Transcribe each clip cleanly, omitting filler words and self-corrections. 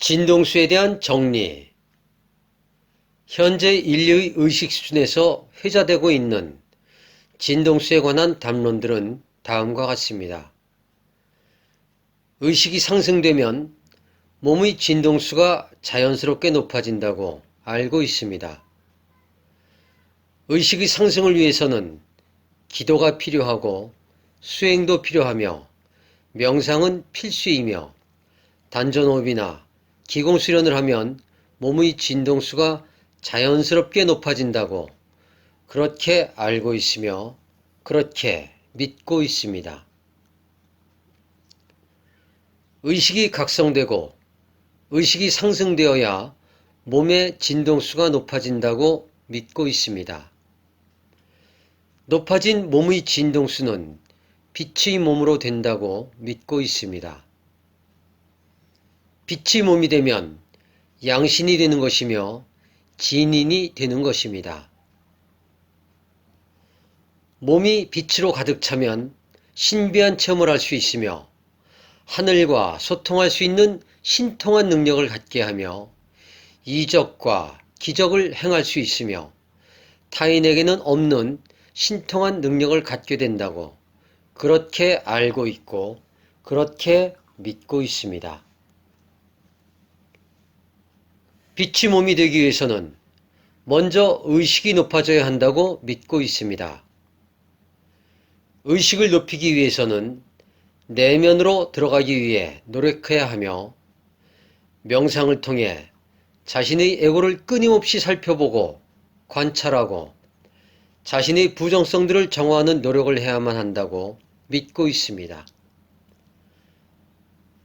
진동수에 대한 정리. 현재 인류의 의식 수준에서 회자되고 있는 진동수에 관한 담론들은 다음과 같습니다. 의식이 상승되면 몸의 진동수가 자연스럽게 높아진다고 알고 있습니다. 의식의 상승을 위해서는 기도가 필요하고 수행도 필요하며 명상은 필수이며 단전호흡이나 기공수련을 하면 몸의 진동수가 자연스럽게 높아진다고 그렇게 알고 있으며 그렇게 믿고 있습니다. 의식이 각성되고 의식이 상승되어야 몸의 진동수가 높아진다고 믿고 있습니다. 높아진 몸의 진동수는 빛의 몸으로 된다고 믿고 있습니다. 빛의 몸이 되면 양신이 되는 것이며 진인이 되는 것입니다. 몸이 빛으로 가득 차면 신비한 체험을 할 수 있으며 하늘과 소통할 수 있는 신통한 능력을 갖게 하며 이적과 기적을 행할 수 있으며 타인에게는 없는 신통한 능력을 갖게 된다고 그렇게 알고 있고 그렇게 믿고 있습니다. 빛의 몸이 되기 위해서는 먼저 의식이 높아져야 한다고 믿고 있습니다. 의식을 높이기 위해서는 내면으로 들어가기 위해 노력해야 하며 명상을 통해 자신의 에고를 끊임없이 살펴보고 관찰하고 자신의 부정성들을 정화하는 노력을 해야만 한다고 믿고 있습니다.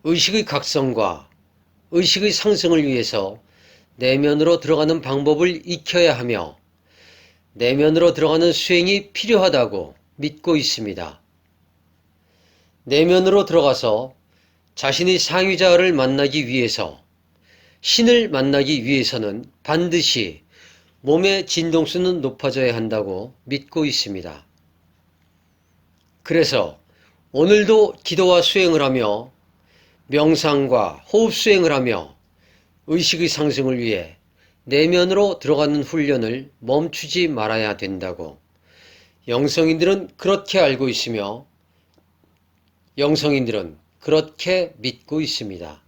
의식의 각성과 의식의 상승을 위해서 내면으로 들어가는 방법을 익혀야 하며 내면으로 들어가는 수행이 필요하다고 믿고 있습니다. 내면으로 들어가서 자신의 상위자를 만나기 위해서 신을 만나기 위해서는 반드시 몸의 진동수는 높아져야 한다고 믿고 있습니다. 그래서 오늘도 기도와 수행을 하며 명상과 호흡 수행을 하며 의식의 상승을 위해 내면으로 들어가는 훈련을 멈추지 말아야 된다고 영성인들은 그렇게 알고 있으며 영성인들은 그렇게 믿고 있습니다.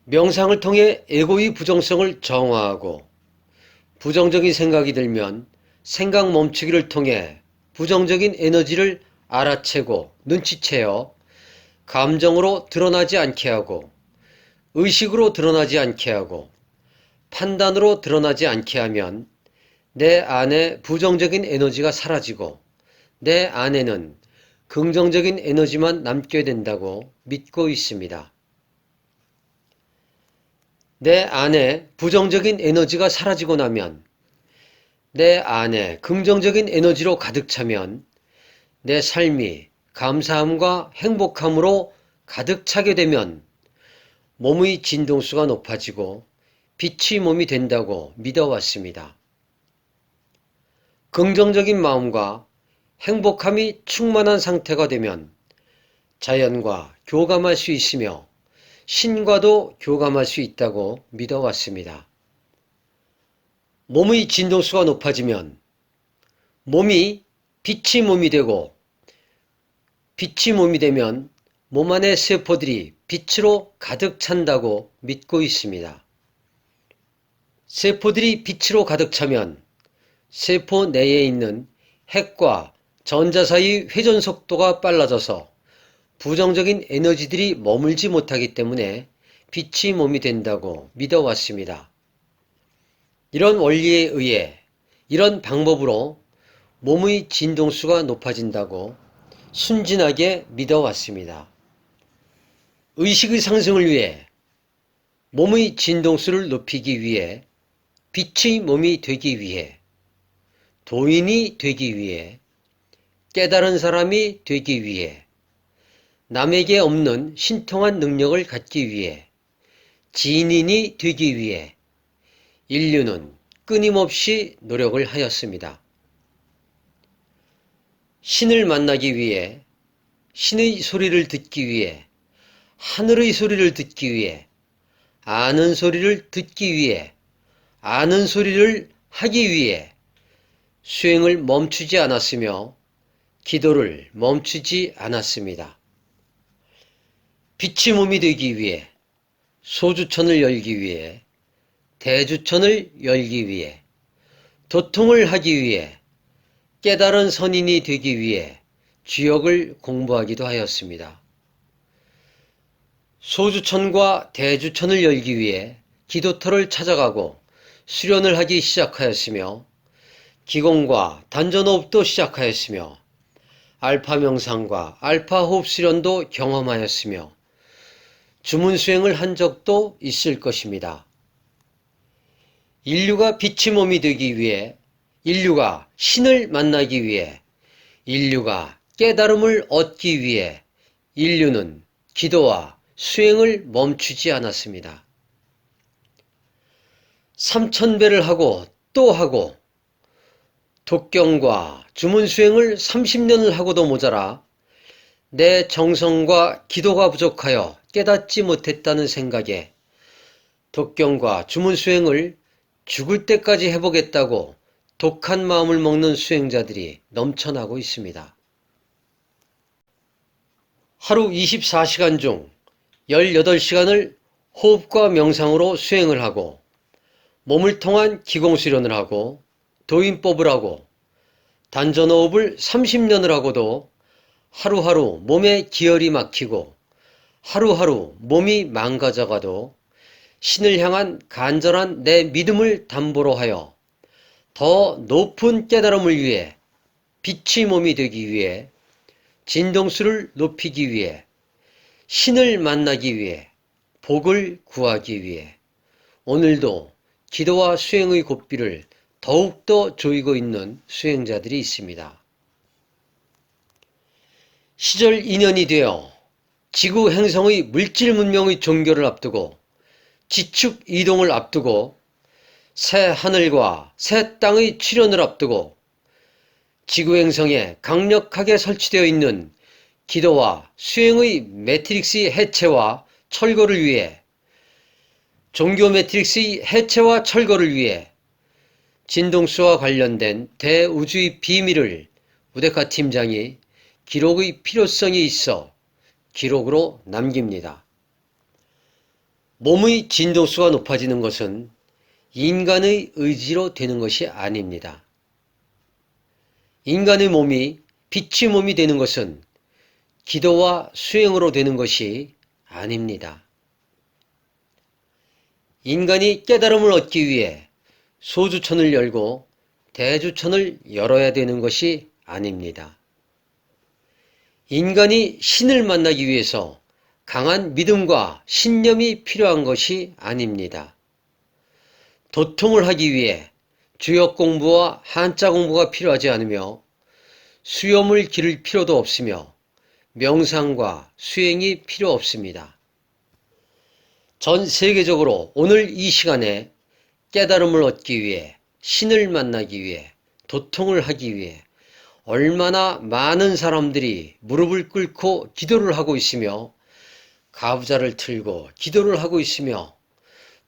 명상을 통해 에고의 부정성을 정화하고 부정적인 생각이 들면 생각 멈추기를 통해 부정적인 에너지를 알아채고 눈치채어 감정으로 드러나지 않게 하고 의식으로 드러나지 않게 하고 판단으로 드러나지 않게 하면 내 안에 부정적인 에너지가 사라지고 내 안에는 긍정적인 에너지만 남게 된다고 믿고 있습니다. 내 안에 부정적인 에너지가 사라지고 나면 내 안에 긍정적인 에너지로 가득 차면 내 삶이 감사함과 행복함으로 가득 차게 되면 몸의 진동수가 높아지고 빛의 몸이 된다고 믿어왔습니다. 긍정적인 마음과 행복함이 충만한 상태가 되면 자연과 교감할 수 있으며 신과도 교감할 수 있다고 믿어왔습니다. 몸의 진동수가 높아지면 몸이 빛의 몸이 되고 빛의 몸이 되면 몸 안의 세포들이 빛으로 가득 찬다고 믿고 있습니다. 세포들이 빛으로 가득 차면 세포 내에 있는 핵과 전자 사이의 회전 속도가 빨라져서 부정적인 에너지들이 머물지 못하기 때문에 빛의 몸이 된다고 믿어왔습니다. 이런 원리에 의해 이런 방법으로 몸의 진동수가 높아진다고 순진하게 믿어왔습니다. 의식의 상승을 위해 몸의 진동수를 높이기 위해 빛의 몸이 되기 위해 도인이 되기 위해 깨달은 사람이 되기 위해 남에게 없는 신통한 능력을 갖기 위해 진인이 되기 위해 인류는 끊임없이 노력을 하였습니다. 신을 만나기 위해 신의 소리를 듣기 위해 하늘의 소리를 듣기 위해, 아는 소리를 듣기 위해, 아는 소리를 하기 위해 수행을 멈추지 않았으며 기도를 멈추지 않았습니다. 빛이 몸이 되기 위해, 소주천을 열기 위해, 대주천을 열기 위해, 도통을 하기 위해, 깨달은 선인이 되기 위해 주역을 공부하기도 하였습니다. 소주천과 대주천을 열기 위해 기도터를 찾아가고 수련을 하기 시작하였으며 기공과 단전호흡도 시작하였으며 알파 명상과 알파 호흡 수련도 경험하였으며 주문 수행을 한 적도 있을 것입니다. 인류가 빛의 몸이 되기 위해, 인류가 신을 만나기 위해, 인류가 깨달음을 얻기 위해 인류는 기도와 수행을 멈추지 않았습니다. 3000배를 하고 또 하고 독경과 주문 수행을 30년을 하고도 모자라 내 정성과 기도가 부족하여 깨닫지 못했다는 생각에 독경과 주문 수행을 죽을 때까지 해보겠다고 독한 마음을 먹는 수행자들이 넘쳐나고 있습니다. 하루 24시간 중 18시간을 호흡과 명상으로 수행을 하고 몸을 통한 기공수련을 하고 도인법을 하고 단전호흡을 30년을 하고도 하루하루 몸에 기혈이 막히고 하루하루 몸이 망가져가도 신을 향한 간절한 내 믿음을 담보로 하여 더 높은 깨달음을 위해 빛의 몸이 되기 위해 진동수를 높이기 위해 신을 만나기 위해 복을 구하기 위해 오늘도 기도와 수행의 고삐를 더욱더 조이고 있는 수행자들이 있습니다. 시절 인연이 되어 지구 행성의 물질 문명의 종교를 앞두고 지축 이동을 앞두고 새 하늘과 새 땅의 출현을 앞두고 지구 행성에 강력하게 설치되어 있는 기도와 수행의 매트릭스의 해체와 철거를 위해 종교 매트릭스의 해체와 철거를 위해 진동수와 관련된 대우주의 비밀을 우데카 팀장이 기록의 필요성이 있어 기록으로 남깁니다. 몸의 진동수가 높아지는 것은 인간의 의지로 되는 것이 아닙니다. 인간의 몸이 빛의 몸이 되는 것은 기도와 수행으로 되는 것이 아닙니다. 인간이 깨달음을 얻기 위해 소주천을 열고 대주천을 열어야 되는 것이 아닙니다. 인간이 신을 만나기 위해서 강한 믿음과 신념이 필요한 것이 아닙니다. 도통을 하기 위해 주역 공부와 한자 공부가 필요하지 않으며 수염을 기를 필요도 없으며 명상과 수행이 필요 없습니다. 전 세계적으로 오늘 이 시간에 깨달음을 얻기 위해 신을 만나기 위해 도통을 하기 위해 얼마나 많은 사람들이 무릎을 꿇고 기도를 하고 있으며 가부좌를 틀고 기도를 하고 있으며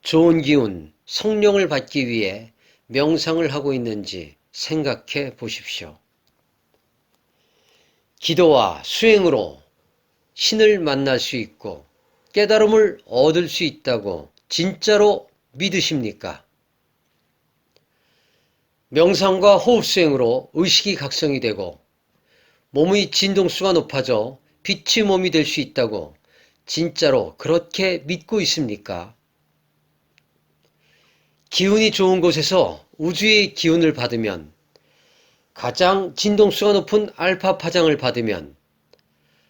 좋은 기운, 성령을 받기 위해 명상을 하고 있는지 생각해 보십시오. 기도와 수행으로 신을 만날 수 있고 깨달음을 얻을 수 있다고 진짜로 믿으십니까? 명상과 호흡 수행으로 의식이 각성이 되고 몸의 진동수가 높아져 빛의 몸이 될 수 있다고 진짜로 그렇게 믿고 있습니까? 기운이 좋은 곳에서 우주의 기운을 받으면 가장 진동수가 높은 알파 파장을 받으면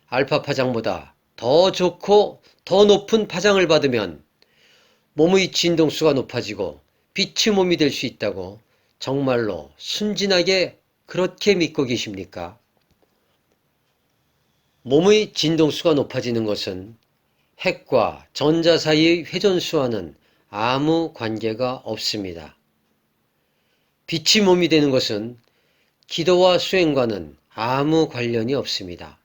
알파 파장보다 더 좋고 더 높은 파장을 받으면 몸의 진동수가 높아지고 빛의 몸이 될 수 있다고 정말로 순진하게 그렇게 믿고 계십니까? 몸의 진동수가 높아지는 것은 핵과 전자 사이의 회전수와는 아무 관계가 없습니다. 빛의 몸이 되는 것은 기도와 수행과는 아무 관련이 없습니다.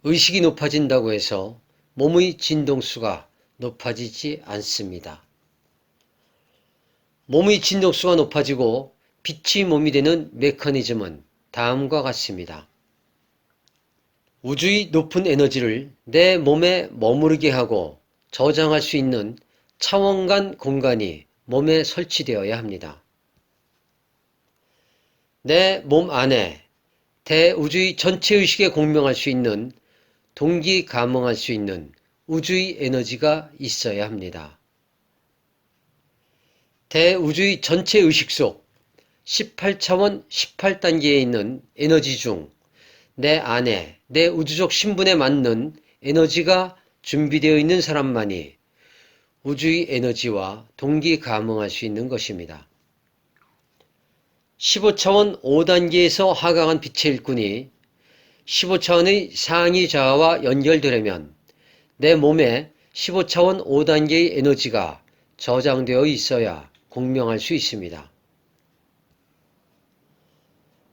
의식이 높아진다고 해서 몸의 진동수가 높아지지 않습니다. 몸의 진동수가 높아지고 빛이 몸이 되는 메커니즘은 다음과 같습니다. 우주의 높은 에너지를 내 몸에 머무르게 하고 저장할 수 있는 차원간 공간이 몸에 설치되어야 합니다. 내 몸 안에 대우주의 전체 의식에 공명할 수 있는, 동기 감응할 수 있는 우주의 에너지가 있어야 합니다. 대우주의 전체 의식 속 18차원 18단계에 있는 에너지 중 내 안에 내 우주적 신분에 맞는 에너지가 준비되어 있는 사람만이 우주의 에너지와 동기 감응할 수 있는 것입니다. 15차원 5단계에서 하강한 빛의 일꾼이 15차원의 상위 자아와 연결되려면 내 몸에 15차원 5단계의 에너지가 저장되어 있어야 공명할 수 있습니다.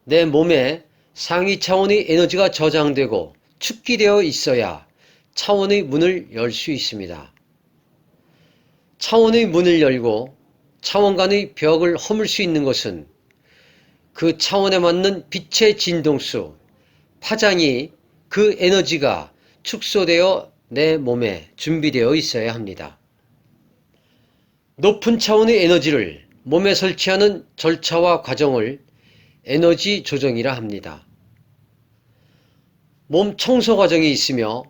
내 몸에 상위 차원의 에너지가 저장되고 축기되어 있어야 차원의 문을 열 수 있습니다. 차원의 문을 열고 차원 간의 벽을 허물 수 있는 것은 그 차원에 맞는 빛의 진동수, 파장이, 그 에너지가 축소되어 내 몸에 준비되어 있어야 합니다. 높은 차원의 에너지를 몸에 설치하는 절차와 과정을 에너지 조정이라 합니다. 몸 청소 과정이 있으며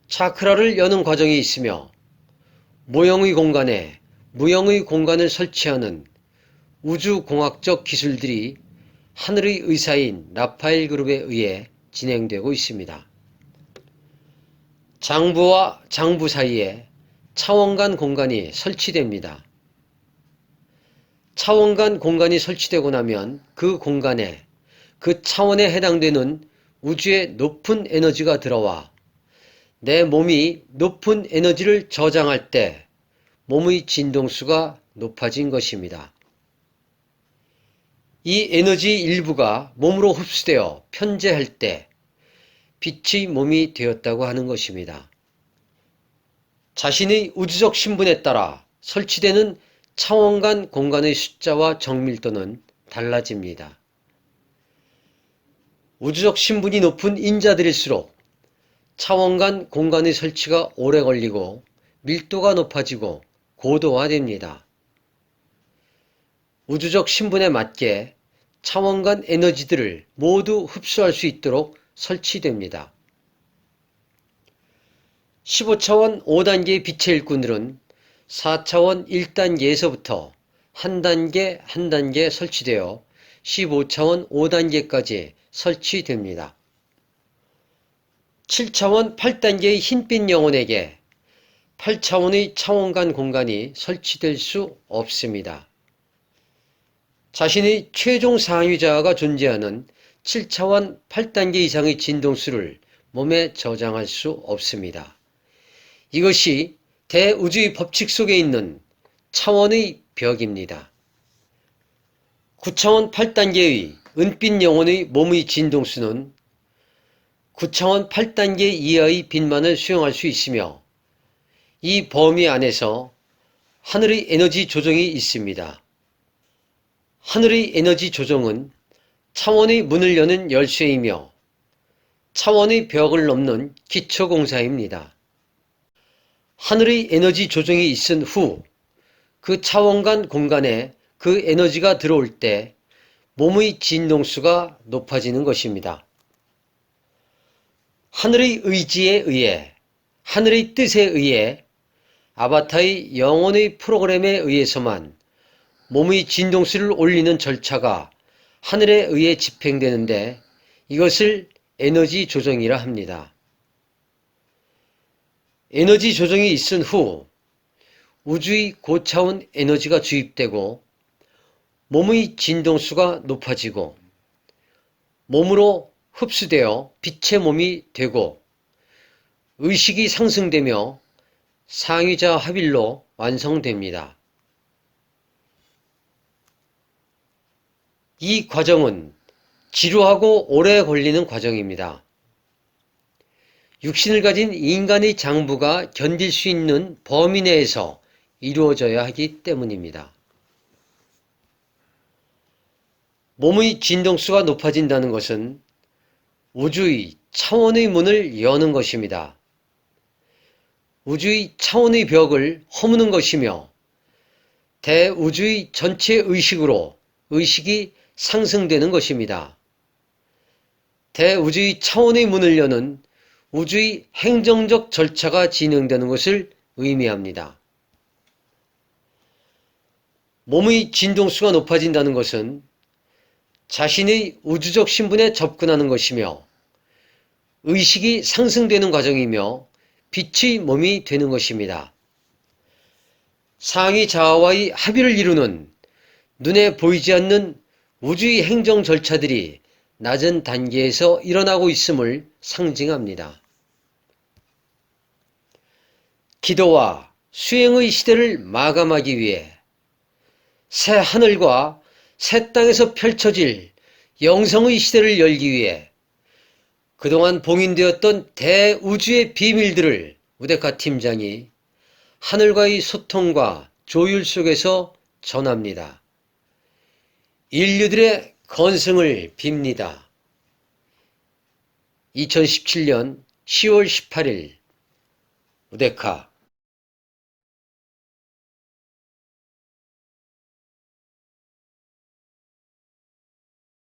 차크라를 여는 과정이 있으며 모형의 공간에 무형의 공간을 설치하는 우주공학적 기술들이 하늘의 의사인 라파엘 그룹에 의해 진행되고 있습니다. 장부와 장부 사이에 차원간 공간이 설치됩니다. 차원간 공간이 설치되고 나면 그 공간에 그 차원에 해당되는 우주의 높은 에너지가 들어와 내 몸이 높은 에너지를 저장할 때 몸의 진동수가 높아진 것입니다. 이 에너지 일부가 몸으로 흡수되어 편재할 때 빛의 몸이 되었다고 하는 것입니다. 자신의 우주적 신분에 따라 설치되는 차원간 공간의 숫자와 정밀도는 달라집니다. 우주적 신분이 높은 인자들일수록 차원간 공간의 설치가 오래 걸리고 밀도가 높아지고 고도화됩니다. 우주적 신분에 맞게 차원간 에너지들을 모두 흡수할 수 있도록 설치됩니다. 15차원 5단계의 빛의 일꾼들은 4차원 1단계에서부터 한 단계 한 단계 설치되어 15차원 5단계까지 설치됩니다. 7차원 8단계의 흰빛 영혼에게 8차원의 차원간 공간이 설치될 수 없습니다. 자신의 최종 상위자가 존재하는 7차원 8단계 이상의 진동수를 몸에 저장할 수 없습니다. 이것이 대우주의 법칙 속에 있는 차원의 벽입니다. 9차원 8단계의 은빛 영혼의 몸의 진동수는 9차원 8단계 이하의 빛만을 수용할 수 있으며 이 범위 안에서 하늘의 에너지 조정이 있습니다. 하늘의 에너지 조정은 차원의 문을 여는 열쇠이며 차원의 벽을 넘는 기초공사입니다. 하늘의 에너지 조정이 있은 후 그 차원간 공간에 그 에너지가 들어올 때 몸의 진동수가 높아지는 것입니다. 하늘의 의지에 의해, 하늘의 뜻에 의해, 아바타의 영혼의 프로그램에 의해서만 몸의 진동수를 올리는 절차가 하늘에 의해 집행되는데 이것을 에너지 조정이라 합니다. 에너지 조정이 있은 후 우주의 고차원 에너지가 주입되고 몸의 진동수가 높아지고 몸으로 흡수되어 빛의 몸이 되고 의식이 상승되며 상위자 합일로 완성됩니다. 이 과정은 지루하고 오래 걸리는 과정입니다. 육신을 가진 인간의 장부가 견딜 수 있는 범위 내에서 이루어져야 하기 때문입니다. 몸의 진동수가 높아진다는 것은 우주의 차원의 문을 여는 것입니다. 우주의 차원의 벽을 허무는 것이며 대우주의 전체 의식으로 의식이 상승되는 것입니다. 대우주의 차원의 문을 여는 우주의 행정적 절차가 진행되는 것을 의미합니다. 몸의 진동수가 높아진다는 것은 자신의 우주적 신분에 접근하는 것이며 의식이 상승되는 과정이며 빛의 몸이 되는 것입니다. 상위 자아와의 합의를 이루는 눈에 보이지 않는 우주의 행정 절차들이 낮은 단계에서 일어나고 있음을 상징합니다. 기도와 수행의 시대를 마감하기 위해 새 하늘과 새 땅에서 펼쳐질 영성의 시대를 열기 위해 그동안 봉인되었던 대우주의 비밀들을 우데카 팀장이 하늘과의 소통과 조율 속에서 전합니다. 인류들의 건승을 빕니다. 2017년 10월 18일 우데카